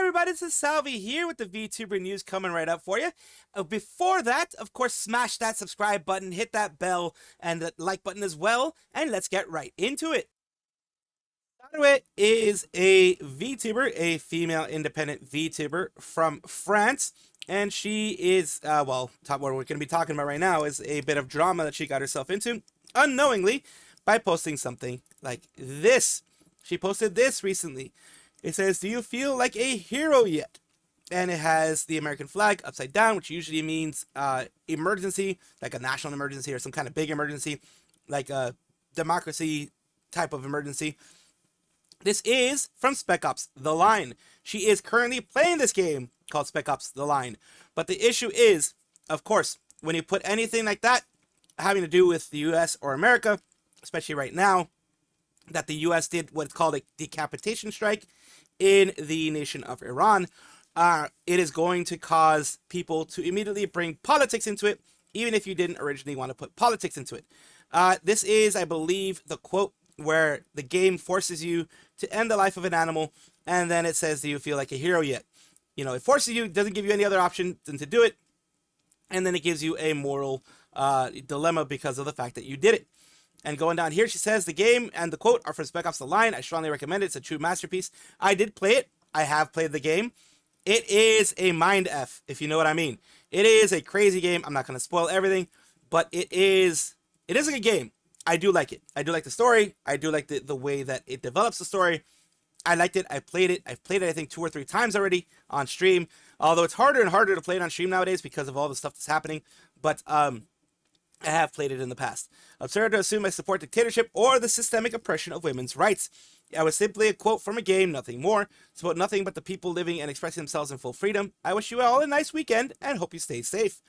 everybody, this is Salvi here with the VTuber news coming right up for you. Before that, of course, smash that subscribe button, hit that bell, and the like button as well, and let's get right into it. Saruei is a VTuber, a female independent VTuber from France, and she is, what we're going to be talking about right now is a bit of drama that she got herself into, unknowingly, by posting something like this. She posted this recently. It says, "Do you feel like a hero yet?" And it has the American flag upside down, which usually means emergency, like a national emergency or some kind of big emergency, like a democracy type of emergency. This is from Spec Ops: The Line. She is currently playing this game called Spec Ops: The Line. But the issue is, of course, when you put anything like that having to do with the US or America, especially right now, that the US did what's called a decapitation strike in the nation of Iran, it is going to cause people to immediately bring politics into it, even if you didn't originally want to put politics into it. This is, I believe, the quote where the game forces you to end the life of an animal, and then it says, "Do you feel like a hero yet?" You know, it forces you, doesn't give you any other option than to do it, and then it gives you a moral dilemma because of the fact that you did it. And going down here, she says, "The game and the quote are from Spec Ops: The Line. I strongly recommend it. It's a true masterpiece. I did play it. I have played the game. It is a mind F, if you know what I mean. It is a crazy game. I'm not going to spoil everything, but it is a good game. I do like it. I do like the story. I do like the way that it develops the story. I liked it. I played it. I've played it, I think, 2 or 3 times already on stream. Although it's harder and harder to play it on stream nowadays because of all the stuff that's happening. But I have played it in the past. Absurd to assume I support dictatorship or the systemic oppression of women's rights. I was simply a quote from a game, nothing more. It's about nothing but the people living and expressing themselves in full freedom. I wish you all a nice weekend and hope you stay safe."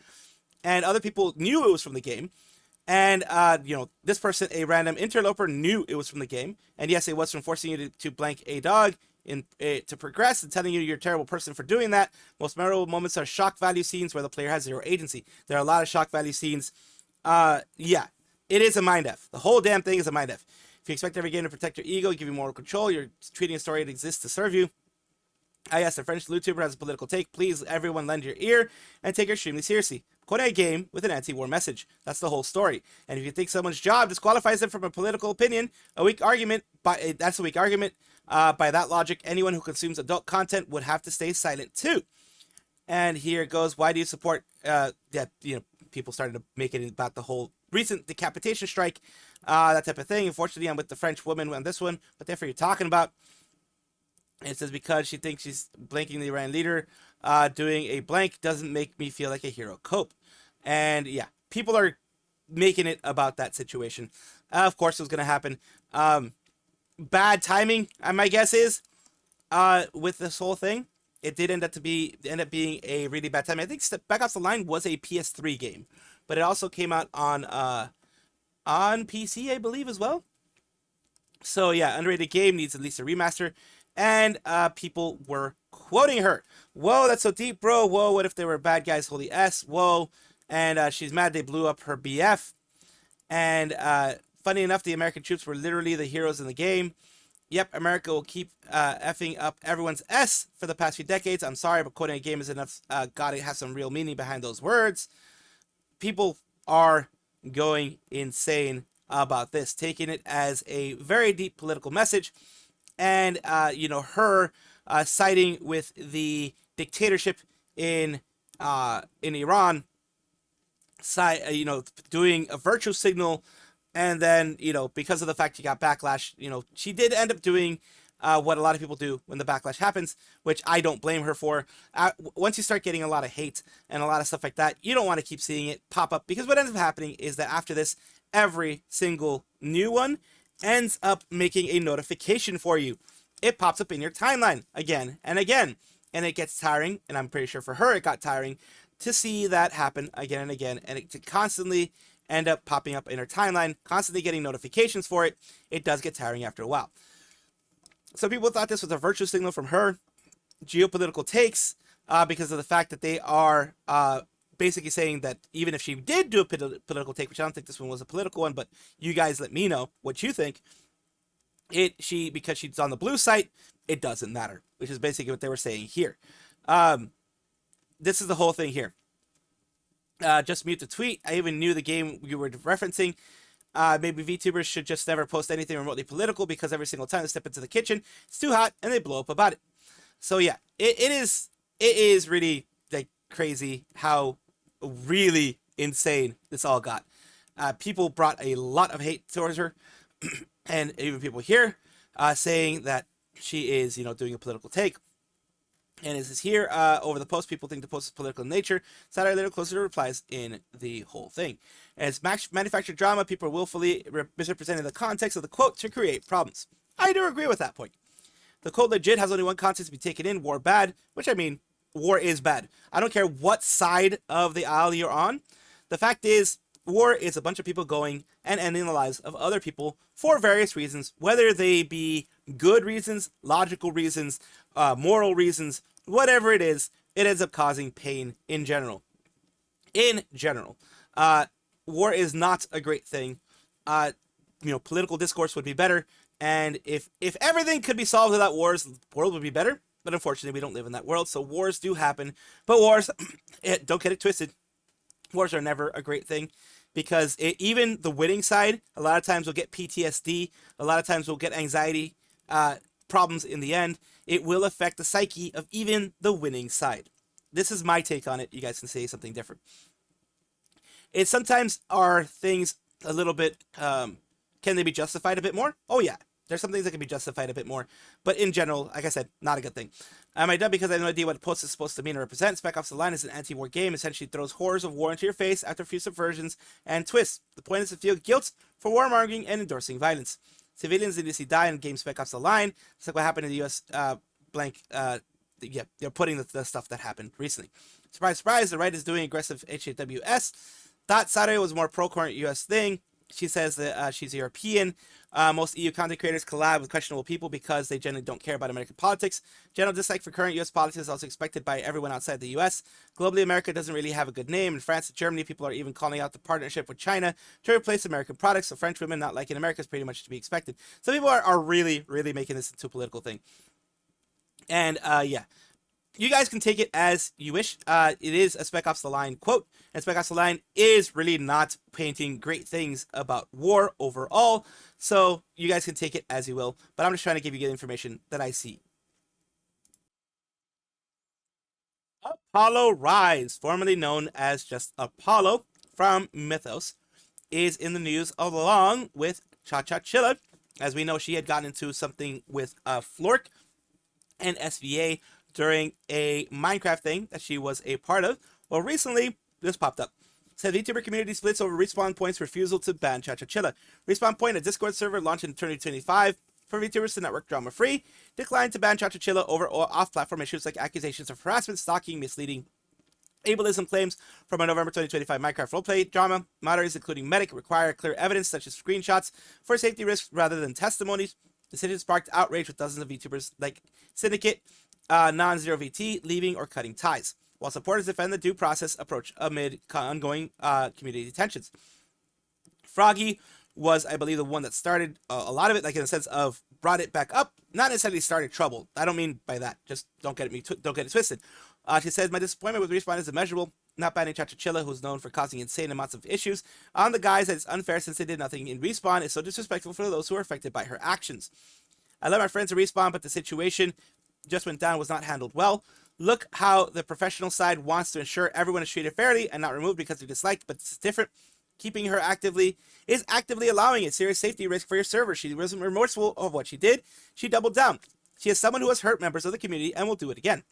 And other people knew it was from the game. And, this person, a random interloper, knew it was from the game. And yes, it was from forcing you to blank a dog to progress and telling you you're a terrible person for doing that. Most memorable moments are shock value scenes where the player has zero agency. There are a lot of shock value scenes. Yeah, it is a mind F. The whole damn thing is a mind F. If you expect every game to protect your ego, give you moral control, you're treating a story that exists to serve you. Yes, a French YouTuber has a political take. Please, everyone, lend your ear and take it extremely seriously. Quote a game with an anti-war message. That's the whole story. And if you think someone's job disqualifies them from a political opinion, that's a weak argument. By that logic, anyone who consumes adult content would have to stay silent too. And here it goes. Why do you support? People started to make it about the whole recent decapitation strike, that type of thing. Unfortunately, I'm with the French woman on this one. What the heck are you talking about? And it says, because she thinks she's blanking the Iran leader, doing a blank doesn't make me feel like a hero. Cope. And yeah, people are making it about that situation. Of course, it was going to happen. Bad timing, my guess is, with this whole thing. It did end up being a really bad time. I think Spec Ops: The Line was a PS3 game, but it also came out on PC, I believe, as well. So yeah, underrated game, needs at least a remaster. And people were quoting her. "Whoa, that's so deep, bro. Whoa, what if they were bad guys? Holy S. Whoa." And she's mad they blew up her BF. And funny enough, the American troops were literally the heroes in the game. Yep, America will keep effing up everyone's S for the past few decades. I'm sorry, but quoting a game is enough. Gotta have some real meaning behind those words. People are going insane about this, taking it as a very deep political message. And, her siding with the dictatorship in Iran, doing a virtue signal. And then, because of the fact she got backlash, she did end up doing what a lot of people do when the backlash happens, which I don't blame her for. Once you start getting a lot of hate and a lot of stuff like that, you don't want to keep seeing it pop up, because what ends up happening is that after this, every single new one ends up making a notification for you. It pops up in your timeline again and again, and it gets tiring, and I'm pretty sure for her it got tiring to see that happen again and again, and to constantly end up popping up in her timeline, constantly getting notifications for it. It does get tiring after a while. So people thought this was a virtue signal from her geopolitical takes, because of the fact that they are basically saying that even if she did do a political take, which I don't think this one was a political one, but you guys let me know what you think. Because she's on the blue site, it doesn't matter, which is basically what they were saying here. This is the whole thing here. Just mute the tweet. I even knew the game you were referencing. Maybe VTubers should just never post anything remotely political, because every single time they step into the kitchen, it's too hot and they blow up about it. So yeah, it is really like crazy how really insane this all got. People brought a lot of hate towards her, and even people here saying that she is, doing a political take. And it says here, over the post, people think the post is political in nature. Saturday a little closer to replies in the whole thing. And it's manufactured drama. People are willfully misrepresenting the context of the quote to create problems. I do agree with that point. The quote legit has only one context to be taken in: war bad, which I mean, war is bad. I don't care what side of the aisle you're on. The fact is, war is a bunch of people going and ending the lives of other people for various reasons, whether they be good reasons, logical reasons, moral reasons, whatever it is, it ends up causing pain in general. War is not a great thing. Political discourse would be better, and if everything could be solved without wars, the world would be better. But unfortunately, we don't live in that world, so wars do happen. But wars, don't get it twisted, wars are never a great thing, because even the winning side, a lot of times will get PTSD, a lot of times will get anxiety problems in the end. It will affect the psyche of even the winning side. This is my take on it. You guys can say something different. It sometimes are things a little bit, can they be justified a bit more? Oh yeah, there's some things that can be justified a bit more. But in general, like I said, not a good thing. Am I done because I have no idea what post is supposed to mean or represent? Spec Ops: The Line is an anti-war game. Essentially throws horrors of war into your face after a few subversions and twists. The point is to feel guilt for warmongering and endorsing violence. Civilians need to see die in game Spec Ops: The Line. It's like what happened in the U.S. They're putting the stuff that happened recently. Surprise, surprise, the right is doing aggressive HAWS. Thought Saruei was more pro-current U.S. thing. She says that she's European. Most EU content creators collab with questionable people because they generally don't care about American politics. General dislike for current U.S. politics is also expected by everyone outside the U.S. Globally, America doesn't really have a good name. In France and Germany, people are even calling out the partnership with China to replace American products. So French women not liking America is pretty much to be expected. So people are really, really making this into a political thing. And yeah, you guys can take it as you wish. It is a Spec Ops: The Line quote, and Spec Ops: The Line is really not painting great things about war overall, so you guys can take it as you will, but I'm just trying to give you good information that I see. ApolloRyze, formerly known as just Apollo from Mythos, is in the news along with Chachachilla. As we know, she had gotten into something with Flork and SVA during a Minecraft thing that she was a part of. Well, recently, this popped up. It said VTuber community splits over Respawn Point's refusal to ban Chachachilla. Respawn Point, a Discord server launched in 2025 for VTubers to network drama-free, declined to ban Chachachilla over off-platform issues like accusations of harassment, stalking, misleading, ableism claims from a November 2025 Minecraft roleplay drama. Moderators, including Medic, require clear evidence such as screenshots for safety risks rather than testimonies. The decision sparked outrage with dozens of VTubers like Syndicate, Non-Zero VT, leaving or cutting ties, while supporters defend the due process approach amid ongoing community tensions. Froggy was, I believe, the one that started a lot of it, like in the sense of brought it back up, not necessarily started trouble. I don't mean by that. Just don't get it twisted. She says, my disappointment with Respawn is immeasurable. Not banning Chachachilla, who's known for causing insane amounts of issues, on the guise that it's unfair since they did nothing in Respawn is so disrespectful for those who are affected by her actions. I love my friends at Respawn, but the situation just went down was not handled well. Look how the professional side wants to ensure everyone is treated fairly and not removed because they're disliked, but it's different. Keeping her actively allowing a serious safety risk for your server. She wasn't remorseful of what she did. She doubled down. She is someone who has hurt members of the community and will do it again.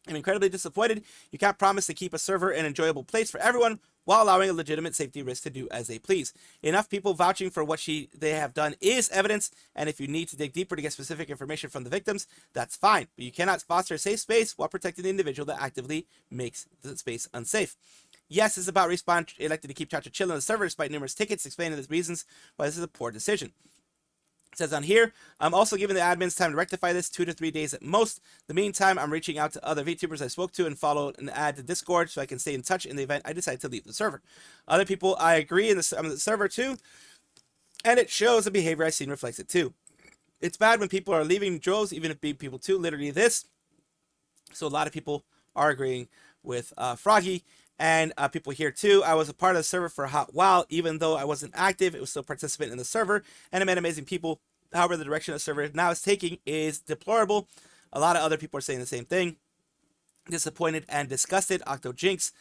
I'm incredibly disappointed. You can't promise to keep a server an enjoyable place for everyone while allowing a legitimate safety risk to do as they please. Enough people vouching for what they have done is evidence, and if you need to dig deeper to get specific information from the victims, that's fine. But you cannot foster a safe space while protecting the individual that actively makes the space unsafe. Yes, it's about Respawn elected to keep Chachachilla on the server despite numerous tickets explaining the reasons why this is a poor decision. It says on here, I'm also giving the admins time to rectify this, 2 to 3 days at most. In the meantime, I'm reaching out to other VTubers I spoke to and follow and add to Discord so I can stay in touch in the event I decide to leave the server. Other people I agree on the server too, and it shows the behavior I've seen reflects it too. It's bad when people are leaving droves, even if big people too. Literally this. So a lot of people are agreeing with Froggy, and people here too. I was a part of the server for a hot while. Even though I wasn't active, it was still a participant in the server, and I met amazing people. However, the direction the server now is taking is deplorable. A lot of other people are saying the same thing. Disappointed and disgusted. Octo Jinx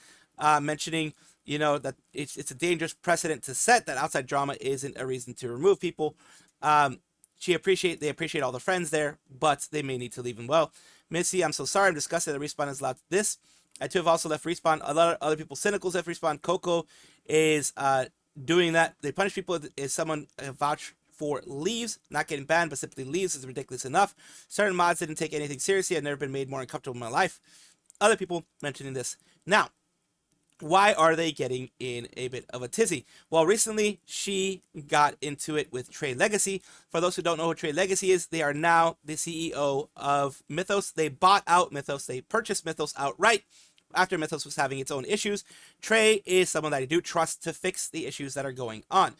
mentioning, that it's a dangerous precedent to set, that outside drama isn't a reason to remove people. They appreciate all the friends there, but they may need to leave them. Well, Missy, I'm so sorry. I'm disgusted that Respawn has allowed this. I too have also left Respawn. A lot of other people, Cynicals left Respawn. Coco is doing that. They punish people if someone vouch for leaves, not getting banned, but simply leaves is ridiculous enough. Certain mods didn't take anything seriously. I've never been made more uncomfortable in my life. Other people mentioning this. Now, why are they getting in a bit of a tizzy? Well, recently she got into it with Trade Legacy. For those who don't know who Trade Legacy is, they are now the CEO of Mythos. They bought out Mythos. They purchased Mythos outright after Mythos was having its own issues. Trey is someone that I do trust to fix the issues that are going on.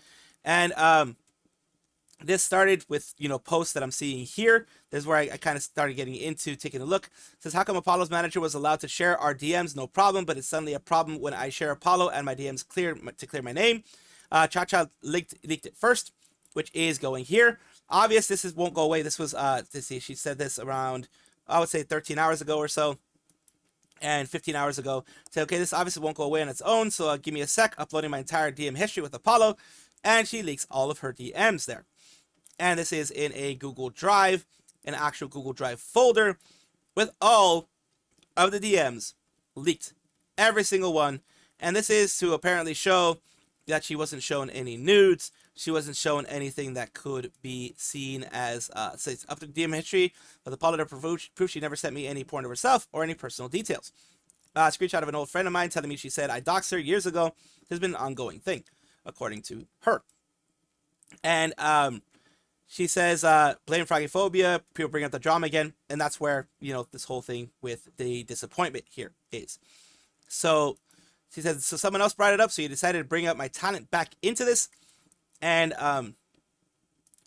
And this started with, posts that I'm seeing here. This is where I kind of started getting into taking a look. It says, how come Apollo's manager was allowed to share our DMs? No problem, but it's suddenly a problem when I share Apollo and my DMs to clear my name. Chacha leaked it first, which is going here. Obvious, won't go away. This was, let's see, she said this around, I would say 13 hours ago or so. And 15 hours ago. Said, okay, this obviously won't go away on its own, so give me a sec. Uploading my entire DM history with Apollo. And she leaks all of her DMs there. And this is in a Google Drive, an actual Google Drive folder with all of the DMs leaked. Every single one. And this is to apparently show that she wasn't shown any nudes. She wasn't shown anything that could be seen as, say, it's up to DM history, but the Apollo proof she never sent me any porn of herself or any personal details. A screenshot of an old friend of mine telling me she said I doxed her years ago. This has been an ongoing thing, according to her. And, she says, blame Froggyphobia, people bring up the drama again, and that's where, this whole thing with the disappointment here is. So, she says, so someone else brought it up, so you decided to bring up my talent back into this, and,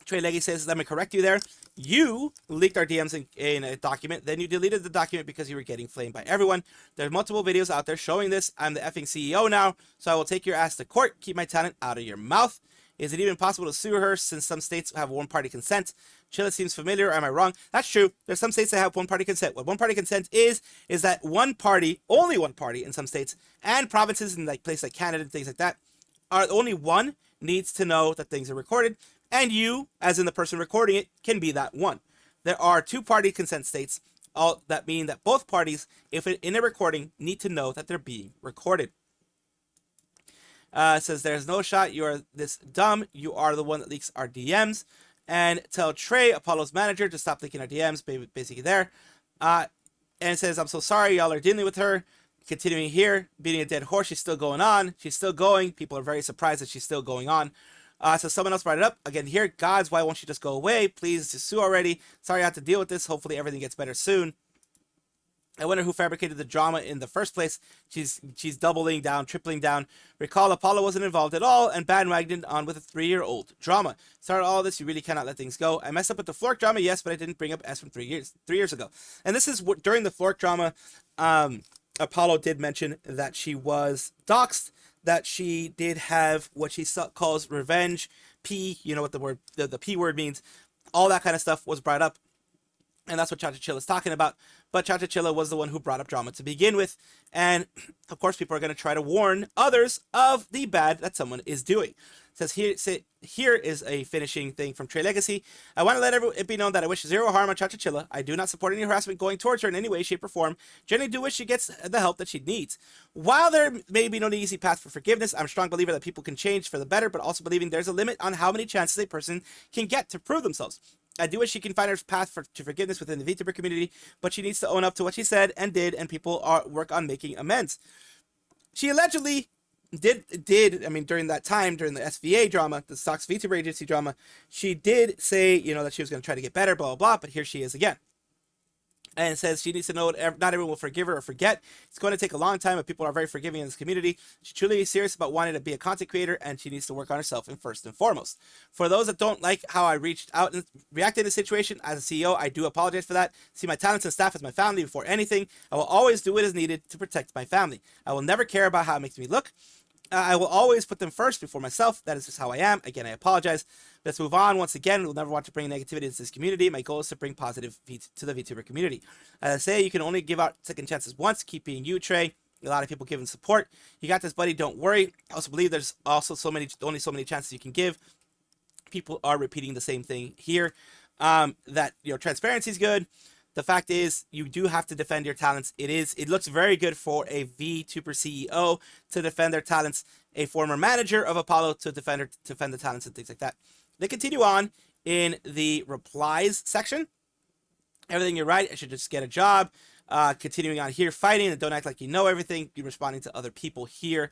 Trey Leggy says, let me correct you there. You leaked our DMs in a document, then you deleted the document because you were getting flamed by everyone. There are multiple videos out there showing this. I'm the effing CEO now, so I will take your ass to court, keep my talent out of your mouth. Is it even possible to sue her since some states have one-party consent? Chilla seems familiar. Am I wrong? That's true. There's some states that have one-party consent. What one-party consent is that one party, only one party in some states, and provinces in places like Canada and things like that, are only one needs to know that things are recorded, and you, as in the person recording it, can be that one. There are two-party consent states, all that mean that both parties, if in a recording, need to know that they're being recorded. Says there's no shot. You are this dumb. You are the one that leaks our DMs. And tell Trey, Apollo's manager, to stop leaking our DMs. Basically there. And it says, I'm so sorry. Y'all are dealing with her. Continuing here, beating a dead horse. She's still going on. She's still going. People are very surprised that she's still going on. So someone else brought it up. Again here, gods, why won't you just go away? Please, just sue already. Sorry I have to deal with this. Hopefully everything gets better soon. I wonder who fabricated the drama in the first place. She's doubling down, tripling down. Recall Apollo wasn't involved at all and bandwagoned on with a 3-year-old drama. Started all this, you really cannot let things go. I messed up with the Flork drama, yes, but I didn't bring up S from 3 years ago. And this is what during the Flork drama, Apollo did mention that she was doxxed, that she did have what she calls revenge, P, you know what the P word means. All that kind of stuff was brought up. And that's what Chachachilla is talking about. But Chachachilla was the one who brought up drama to begin with. And, of course, people are going to try to warn others of the bad that someone is doing. It says here is a finishing thing from Trey Legacy. I want to let it be known that I wish zero harm on Chachachilla. I do not support any harassment going towards her in any way, shape, or form. Generally do wish she gets the help that she needs. While there may be no easy path for forgiveness, I'm a strong believer that people can change for the better, but also believing there's a limit on how many chances a person can get to prove themselves. I do wish she can find her path to forgiveness within the vtuber community, but she needs to own up to what she said and did, and people work on making amends. She allegedly did, I mean, during that time, during the SVA drama, the Stocks VTuber agency drama, she did say, that she was going to try to get better, blah, blah, blah, but here she is again. And it says she needs to know not everyone will forgive her or forget. It's going to take a long time, but people are very forgiving in this community. She truly is serious about wanting to be a content creator, and she needs to work on herself first and foremost. For those that don't like how I reached out and reacted to the situation, as a CEO, I do apologize for that. See my talents and staff as my family before anything. I will always do what is needed to protect my family. I will never care about how it makes me look. I will always put them first before myself. That is just how I am. Again, I apologize. Let's move on. Once again, we'll never want to bring negativity into this community. My goal is to bring positive to the VTuber community. As I say, you can only give out second chances once. Keep being you, Trey. A lot of people giving support. You got this, buddy. Don't worry. I also believe there's also only so many chances you can give. People are repeating the same thing here. That transparency is good. The fact is, you do have to defend your talents. It looks very good for a VTuber CEO to defend their talents, a former manager of Apollo to defend the talents and things like that. They continue on in the replies section. Everything you're right. I should just get a job. Continuing on here, fighting and don't act like you know everything. You're responding to other people here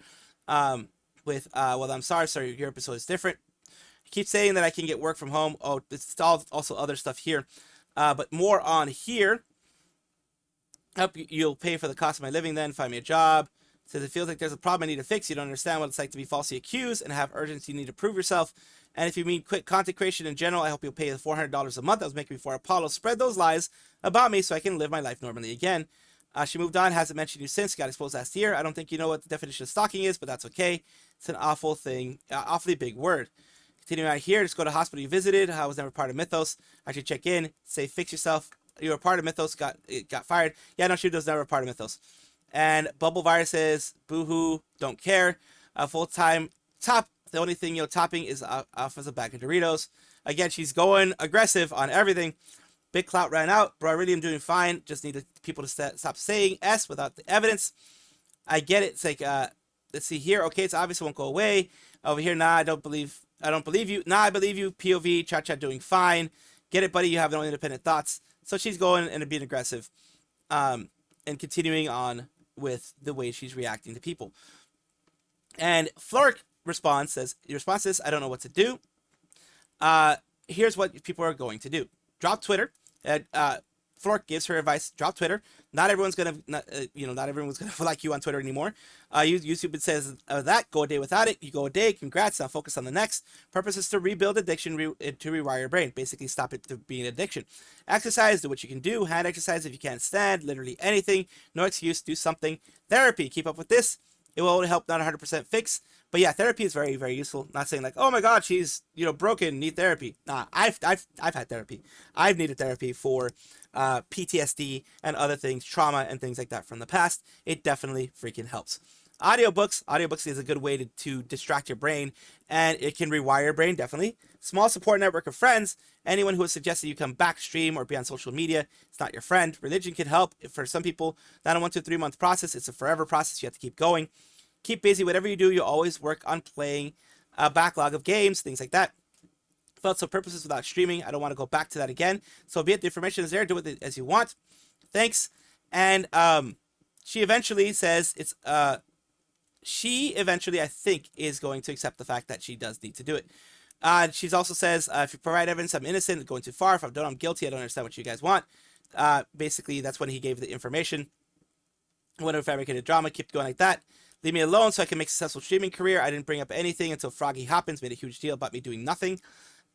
with, well, I'm sorry, your episode is different. Keep saying that I can get work from home. Oh, it's all also other stuff here. But more on here. You'll pay for the cost of my living then. Find me a job. Says it feels like there's a problem I need to fix. You don't understand what it's like to be falsely accused and have urgency. You need to prove yourself. And if you mean quit content creation in general, I hope you'll pay the $400 a month I was making before Apollo. Spread those lies about me so I can live my life normally again. She moved on. Hasn't mentioned you since. Got exposed last year. I don't think you know what the definition of stalking is, but that's okay. It's an awful thing. Awfully big word. Continuing on here, just go to hospital you visited. I was never part of Mythos. I should check in. Say fix yourself. You were part of Mythos. Got fired. Yeah, no, she was never part of Mythos. And Bubble Virus says, boohoo, don't care. Full-time top. The only thing topping is off as a bag of Doritos. Again, she's going aggressive on everything. Big clout ran out. Bro, I really am doing fine. Just need people to stop saying S without the evidence. I get it. It's like, let's see here. Okay, it's obvious it won't go away. Over here, nah, I don't believe you. Nah, I believe you. POV, Cha-Cha doing fine. Get it, buddy. You have no independent thoughts. So she's going and being aggressive. And continuing on with the way she's reacting to people. And Flork says, your response is, I don't know what to do. Here's what people are going to do. Drop Twitter. Flork gives her advice. Drop Twitter. Not everyone's gonna like you on Twitter anymore. YouTube says that go a day without it. You go a day. Congrats. Now focus on the next. Purpose is to rebuild addiction, to rewire your brain. Basically, stop it to being an addiction. Exercise. Do what you can do. Hand exercise if you can't stand. Literally anything. No excuse. Do something. Therapy. Keep up with this. It will only help, not 100% fix. But yeah, therapy is very, very useful. Not saying like, oh my God, she's broken, need therapy. Nah, I've had therapy. I've needed therapy for PTSD and other things, trauma and things like that from the past. It definitely freaking helps. Audiobooks is a good way to distract your brain, and it can rewire your brain, definitely. Small support network of friends. Anyone who has suggested you come back, stream, or be on social media, it's not your friend. Religion can help. For some people, not a 1 to 3 month process. It's a forever process. You have to keep going. Keep busy. Whatever you do, you always work on playing a backlog of games, things like that. Felt so purposes without streaming. I don't want to go back to that again. So be it. The information is there. Do it as you want. Thanks. And she eventually says it's I think, is going to accept the fact that she does need to do it. She's also says, if you provide evidence, I'm innocent, going too far. If I'm done, I'm guilty. I don't understand what you guys want. Basically, that's when he gave the information. Whatever fabricated drama, keep going like that. Leave me alone so I can make a successful streaming career. I didn't bring up anything until Froggy Hoppins made a huge deal about me doing nothing.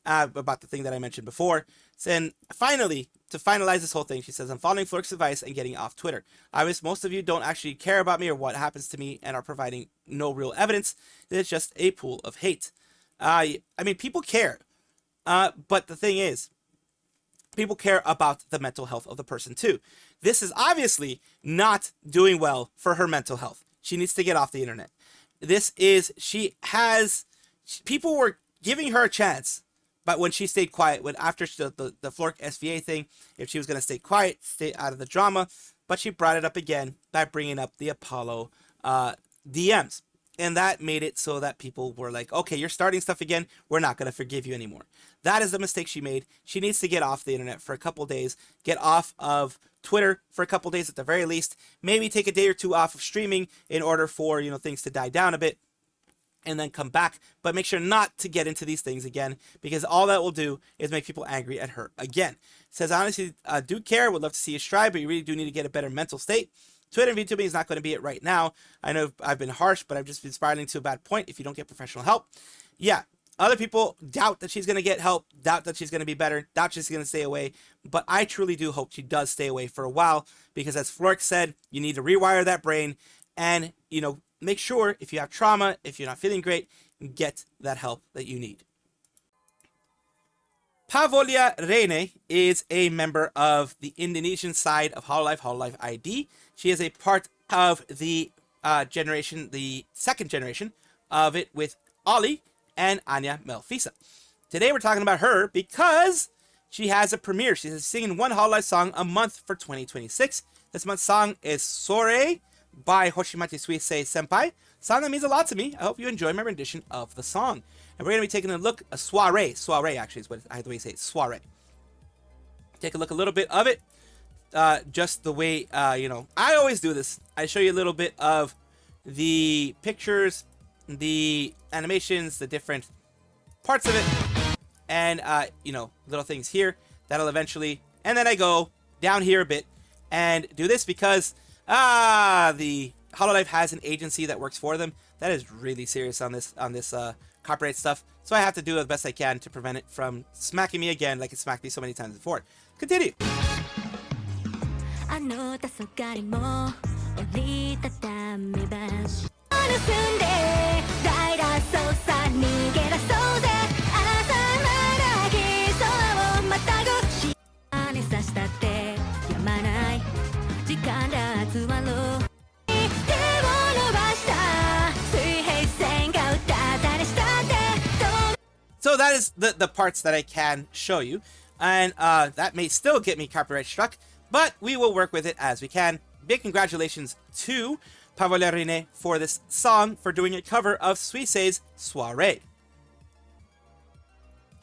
About the thing that I mentioned before. And finally, to finalize this whole thing, she says, I'm following Flork's advice and getting off Twitter. Obviously, most of you don't actually care about me or what happens to me and are providing no real evidence. It's just a pool of hate. I mean, people care. But the thing is, people care about the mental health of the person too. This is obviously not doing well for her mental health. She needs to get off the internet. People were giving her a chance. But when she stayed quiet, after the Flork SVA thing, if she was going to stay quiet, stay out of the drama, but she brought it up again by bringing up the Apollo DMs. And that made it so that people were like, okay, you're starting stuff again. We're not going to forgive you anymore. That is the mistake she made. She needs to get off the internet for a couple days, get off of Twitter for a couple days at the very least, maybe take a day or two off of streaming in order for, things to die down a bit. and then come back. But make sure not to get into these things again, because all that will do is make people angry at her again. It says, honestly, do care, would love to see you strive, but you really do need to get a better mental state. Twitter and VTubing is not going to be it right now. I know I've been harsh, but I've just been spiraling to a bad point if you don't get professional help. Yeah, other people doubt that she's going to get help, doubt that she's going to be better, doubt she's going to stay away. But I truly do hope she does stay away for a while, because as Flork said, you need to rewire that brain and, make sure if you have trauma, if you're not feeling great, get that help that you need. Pavolia Reine is a member of the Indonesian side of Hololive ID. She is a part of the generation, the second generation of it, with Ollie and Anya Melfisa. Today we're talking about her because she has a premiere. She's singing one Hololive song a month for 2026. This month's song is Saruei by Hoshimachi Suisei Senpai. Song that means a lot to me. I hope you enjoy my rendition of the song. And we're going to be taking a look, a soiree actually is what I have the way to say it, soiree. Take a look a little bit of it. Just the way, I always do this. I show you a little bit of the pictures, the animations, the different parts of it, and, little things here that'll eventually, and then I go down here a bit and do this because, the Hololive has an agency that works for them that is really serious on this copyright stuff, so I have to do the best I can to prevent it from smacking me again like it smacked me so many times before. Continue. So that is the parts that I can show you, and that may still get me copyright struck, but we will work with it as we can. Big congratulations to Pavolia Reine for this song, for doing a cover of Suisei's Soiree.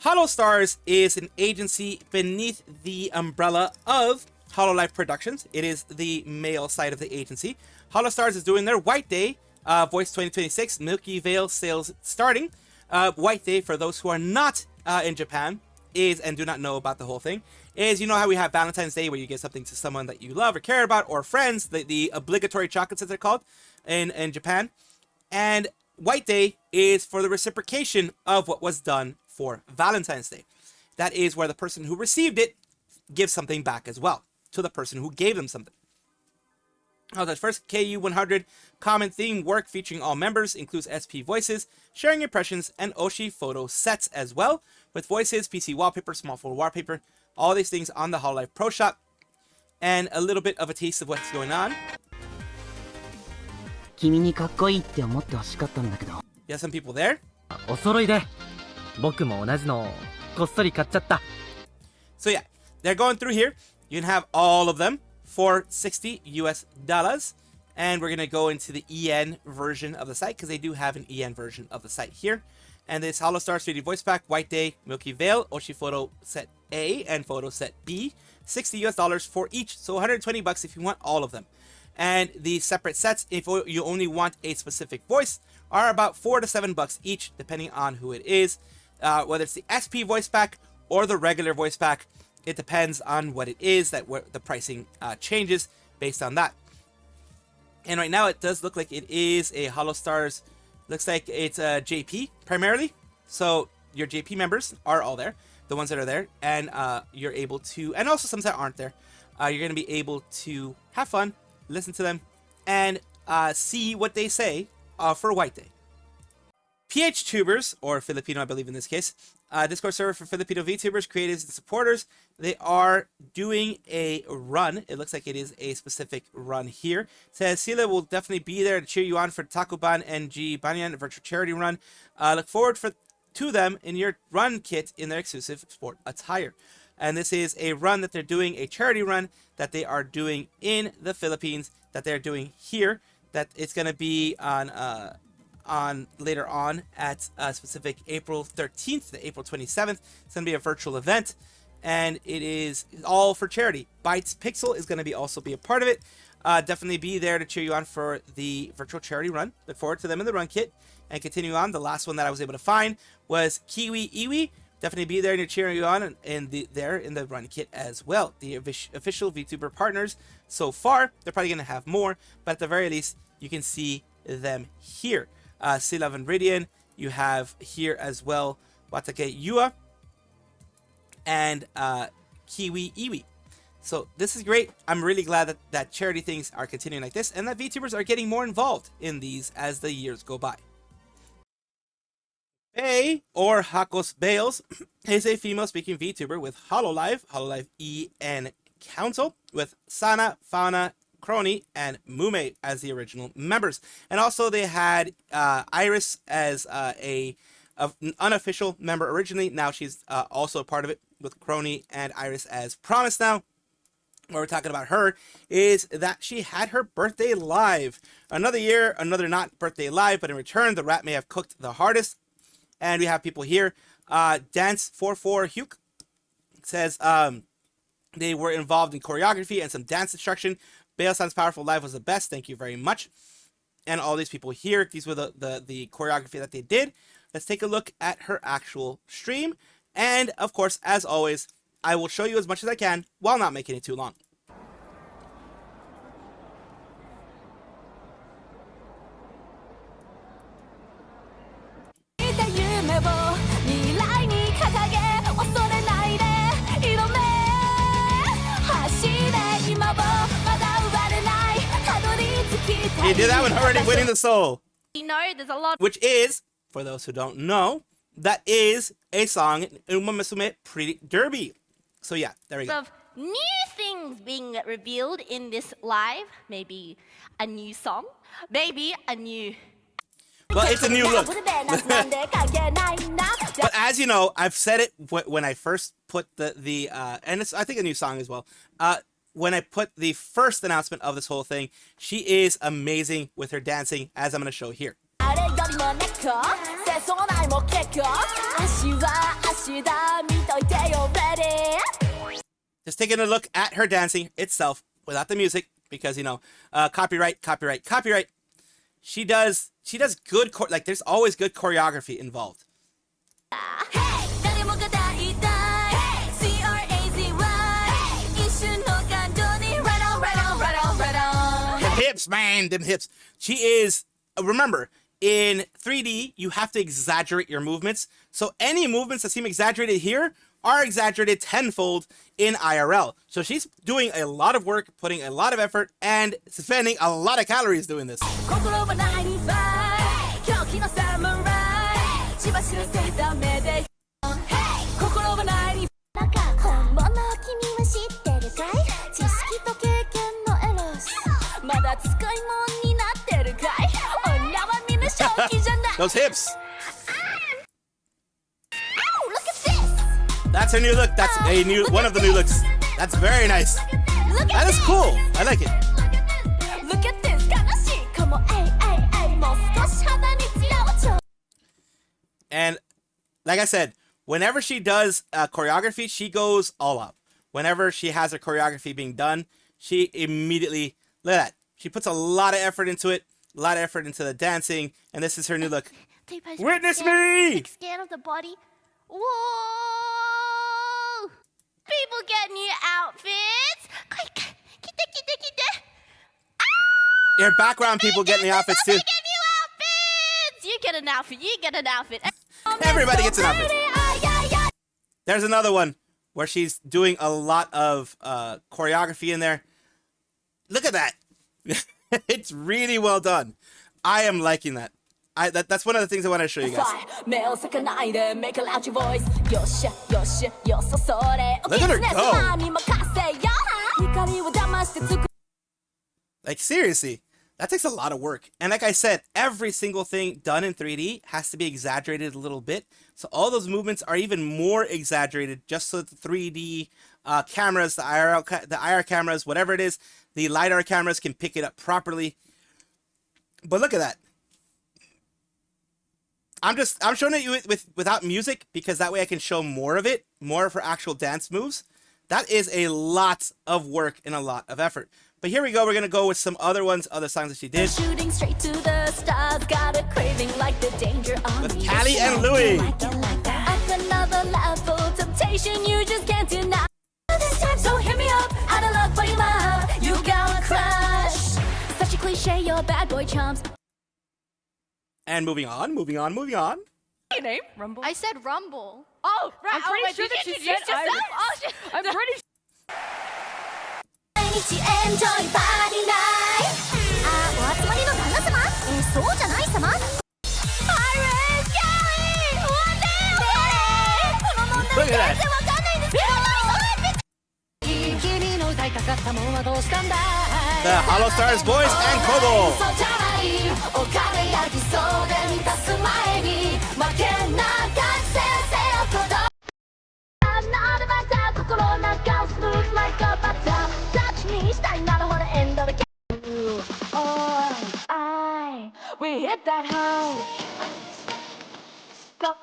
Holostars is an agency beneath the umbrella of Hololive Productions. It is the male side of the agency. Holostars is doing their White Day Voice 2026 Milky Veil sales starting. White Day, for those who are not in Japan, is, and do not know about the whole thing, is, how we have Valentine's Day where you give something to someone that you love or care about, or friends, the obligatory chocolates as they're called in Japan. And White Day is for the reciprocation of what was done for Valentine's Day. That is where the person who received it gives something back as well to the person who gave them something. First, KU100 common theme work featuring all members includes SP voices, sharing impressions, and Oshi photo sets as well, with voices, PC wallpaper, small photo wallpaper, all these things on the Hololive Pro Shop, and a little bit of a taste of what's going on. Yeah, some people there. So yeah, they're going through here. You can have all of them for $60 US, and we're going to go into the EN version of the site, because they do have an EN version of the site here. And this Holostars 3D Voice Pack, White Day, Milky Veil, Oshi Photo Set A, and Photo Set B, $60 US for each, so 120 bucks if you want all of them. And the separate sets, if you only want a specific voice, are about $4 to $7 each, depending on who it is. Whether it's the SP Voice Pack or the regular Voice Pack, it depends on what it is, that the pricing changes based on that. And right now it does look like it is a Holostars. Looks like it's a JP primarily. So your JP members are all there, the ones that are there, and you're able to, and also some that aren't there, you're going to be able to have fun, listen to them, and see what they say for White Day. PHTubers, or Filipino I believe in this case, Discord server for Filipino VTubers, creators, and supporters. They are doing a run. It looks like it is a specific run here. It says Sila will definitely be there to cheer you on for Takuban and G Banyan virtual charity run. Look forward to them in your run kit in their exclusive sport attire. And this is a run that they're doing, a charity run that they are doing in the Philippines, that they're doing here. That it's going to be on later on at specific April 13th to April 27th. It's going to be a virtual event, and it is all for charity. Bytes Pixel is going to also be a part of it. definitely be there to cheer you on for the virtual charity run. Look forward to them in the run kit. And continue on, the last one that I was able to find was Kiwi Iwi. Definitely be there to cheer you on in the run kit as well. The official VTuber partners so far, they're probably going to have more, but at the very least, you can see them here. Sea Love and Ridian, you have here as well Watake Yua and Kiwi Iwi. So this is great. I'm really glad that charity things are continuing like this and that VTubers are getting more involved in these as the years go by. Bae, or Hakos Baelz, is a female-speaking VTuber with Hololive, Hololive EN Council, with Sana, Fauna, Crony, and Mume as the original members. And also they had Iris as an unofficial member originally. Now she's also a part of it with Crony and Iris as promised now. What we're talking about her is that she had her birthday live. Another year, another not birthday live, but in return, the rat may have cooked the hardest. And we have people here. Dance44 Huke says they were involved in choreography and some dance instruction. Baelz Sounds Powerful Live was the best. Thank you very much. And all these people here, these were the choreography that they did. Let's take a look at her actual stream. And of course, as always, I will show you as much as I can while not making it too long. You did that one already, Winning the Soul. You know, there's a lot. Which is, for those who don't know, that is a song in Uma Musume Pretty Derby. So yeah, there we go. Of new things being revealed in this live. Maybe a new song. Maybe a new... Well, it's a new look. But as you know, I've said it when I first put and it's I think a new song as well. When I put the first announcement of this whole thing, she is amazing with her dancing, as I'm going to show here. Just taking a look at her dancing itself without the music, because you know, copyright. She does good like there's always good choreography involved. Hips, man, them hips. She is, remember, in 3D, you have to exaggerate your movements. So any movements that seem exaggerated here are exaggerated tenfold in IRL. So she's doing a lot of work, putting a lot of effort, and spending a lot of calories doing this. Those hips. Ow, look at this. That's her new look. That's a new one of the new looks. That's very nice. That is cool. I like it. Look at this. Come on, and like I said, whenever she does choreography, she goes all out. Whenever she has her choreography being done, she immediately, look at that. She puts a lot of effort into it, a lot of effort into the dancing, and this is her new look. Witness me! Scan of the body. Whoa! People get new outfits. Your background people get new outfits too. Get new outfits. You get an outfit. You get an outfit. Everybody gets an outfit. There's another one where she's doing a lot of choreography in there. Look at that. It's really well done. I am liking that. That's one of the things I want to show you guys. Look at her go. Like seriously, that takes a lot of work. And like I said, every single thing done in 3D has to be exaggerated a little bit. So all those movements are even more exaggerated just so that the 3D cameras, the IR cameras, whatever it is, the LiDAR cameras can pick it up properly. But look at that. I'm showing it you without music because that way I can show more of it, more of her actual dance moves. That is a lot of work and a lot of effort. But here we go. We're gonna go with some other ones, other songs that she did. Shooting straight to the stars, got a craving like the danger on With me. Callie and Louis. Like up another level, temptation you just can't deny. This time, so hit me up. Out of luck, but you got a crush. Such a cliche, your bad boy chumps. And moving on. Your name? Rumble. I said Rumble. Oh, right. I'm pretty sure that she said I'm pretty sure. 毎日エンジョイパーティーナイト。お集まりの旦那様？そうじゃない様？ Pirates Galley! One day! この問題 Look at 全 that. 然わかんないんですけど。君の歌いたかったもんはどうしたんだい？ The Holostars voice and Kobo. 嘘じゃないお金や偽装で満たす前に負けなか先生を鼓動 I'm not about that 心の中を smooth like a butter Touch me したいならほら end of the game You or I We hit that high Go on,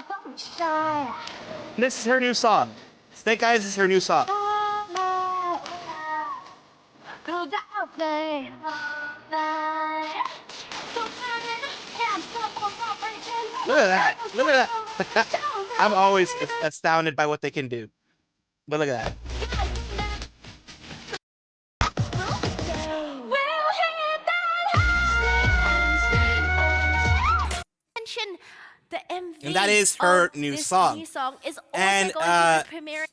don't shy This is her new song. Snake Eyes is her new song. Through the outplay Look at that. I'm always astounded by what they can do. But look at that. Mention the MV. And that is her of new this song. New song is also And, going to be premiering.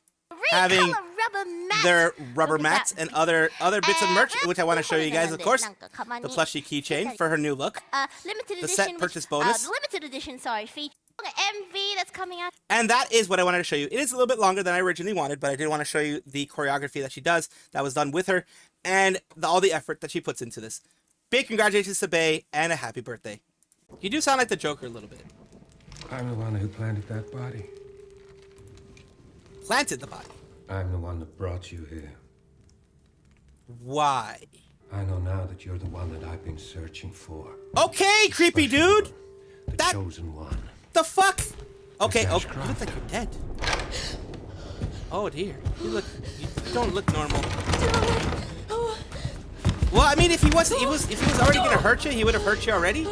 having rubber mats. Their rubber Look at mats that. and other bits of merch, which I want to show you guys, of course. The The plushie keychain for her new look. Limited the edition, set purchase bonus. The limited edition, sorry, feature. The MV that's coming out. And that is what I wanted to show you. It is a little bit longer than I originally wanted, but I did want to show you the choreography that she does, that was done with her, and all the effort that she puts into this. Big congratulations to Bae, and a happy birthday. You do sound like the Joker a little bit. I'm the one who planted that body. Planted the body. I'm the one that brought you here. Why? I know now that you're the one that I've been searching for. Okay, creepy dude! The That- chosen one. The fuck? Okay, Dash okay. You Craft. look like you're dead. Oh dear. You don't look normal. Well, I mean, if he was already gonna hurt you, he would have hurt you already.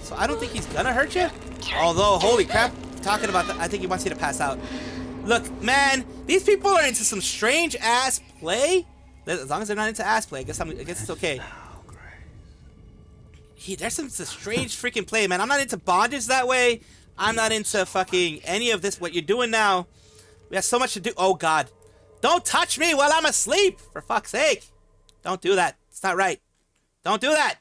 So I don't think he's gonna hurt you. Although, holy crap, talking about that, I think he wants you to pass out. Look, man, these people are into some strange ass play. As long as they're not into ass play, I guess it's okay. There's some strange freaking play, man. I'm not into bondage that way. I'm not into fucking any of this. What you're doing now, we have so much to do. Oh God, don't touch me while I'm asleep. For fuck's sake, don't do that. It's not right. Don't do that.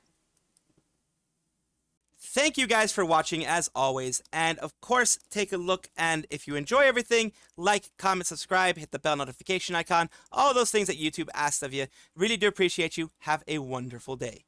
Thank you guys for watching as always, and of course take a look, and if you enjoy everything, like, comment, subscribe, hit the bell notification icon, all those things that YouTube asks of you. Really do appreciate you. Have a wonderful day.